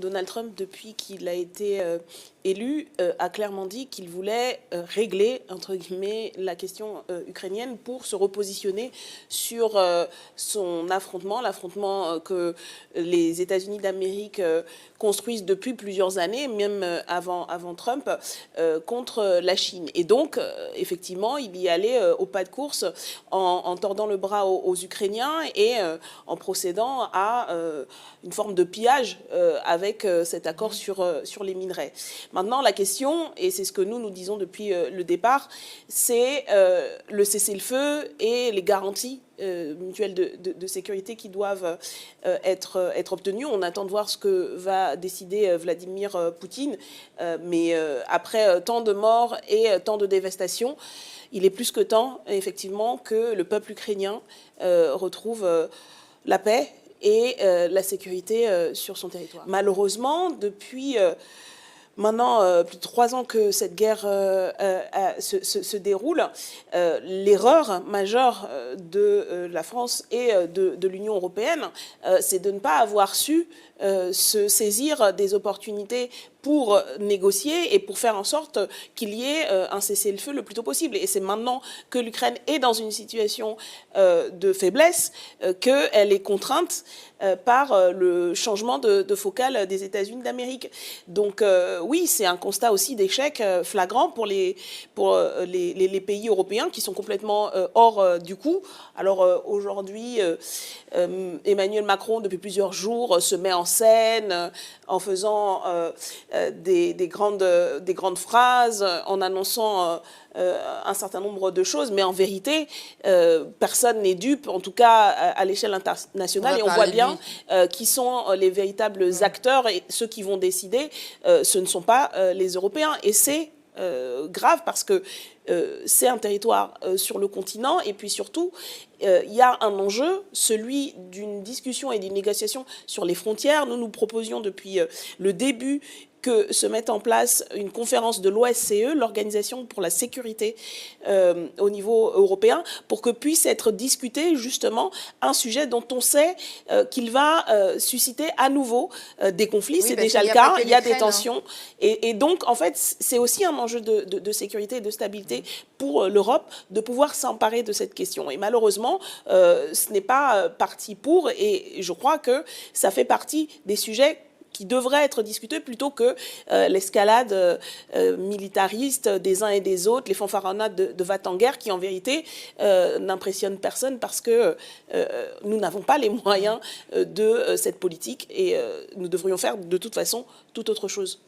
Donald Trump, depuis qu'il a été élu, a clairement dit qu'il voulait régler, entre guillemets, la question ukrainienne pour se repositionner sur son l'affrontement que les États-Unis d'Amérique construisent depuis plusieurs années, même avant Trump, contre la Chine. Et donc, effectivement, il y allait au pas de course en tordant le bras aux Ukrainiens et en procédant à une forme de pillage avec cet accord sur les minerais. Maintenant, la question, et c'est ce que nous disons depuis le départ, c'est le cessez-le-feu et les garanties mutuelles de sécurité qui doivent être obtenues. On attend de voir ce que va décider Vladimir Poutine, mais après tant de morts et tant de dévastation, il est plus que temps, effectivement, que le peuple ukrainien retrouve la paix et la sécurité sur son territoire. Malheureusement, depuis maintenant plus de 3 ans que cette guerre se déroule, l'erreur majeure de la France et de l'Union européenne, c'est de ne pas avoir su se saisir des opportunités pour négocier et pour faire en sorte qu'il y ait un cessez-le-feu le plus tôt possible. Et c'est maintenant que l'Ukraine est dans une situation de faiblesse qu'elle est contrainte par le changement de focale des États-Unis d'Amérique. Donc oui, c'est un constat aussi d'échec flagrant pour les pays européens qui sont complètement hors du coup. Alors aujourd'hui, Emmanuel Macron, depuis plusieurs jours, se met en scène en faisant des grandes phrases, en annonçant un certain nombre de choses, mais en vérité, personne n'est dupe, en tout cas à l'échelle internationale, et on voit bien qui sont les véritables acteurs, et ceux qui vont décider, ce ne sont pas les Européens. Et c'est grave parce que c'est un territoire sur le continent, et puis surtout, il y a un enjeu, celui d'une discussion et d'une négociation sur les frontières. Nous proposions depuis le début que se mette en place une conférence de l'OSCE, l'Organisation pour la sécurité au niveau européen, pour que puisse être discuté justement un sujet dont on sait qu'il va susciter à nouveau des conflits. Oui, c'est déjà le cas, il y a des tensions. Et donc, en fait, c'est aussi un enjeu de sécurité et de stabilité pour l'Europe de pouvoir s'emparer de cette question. Et malheureusement, ce n'est pas parti pour, et je crois que ça fait partie des sujets qui devrait être discuté plutôt que l'escalade militariste des uns et des autres, les fanfaronnades de va-t-en-guerre qui en vérité n'impressionnent personne parce que nous n'avons pas les moyens de cette politique et nous devrions faire de toute façon tout autre chose.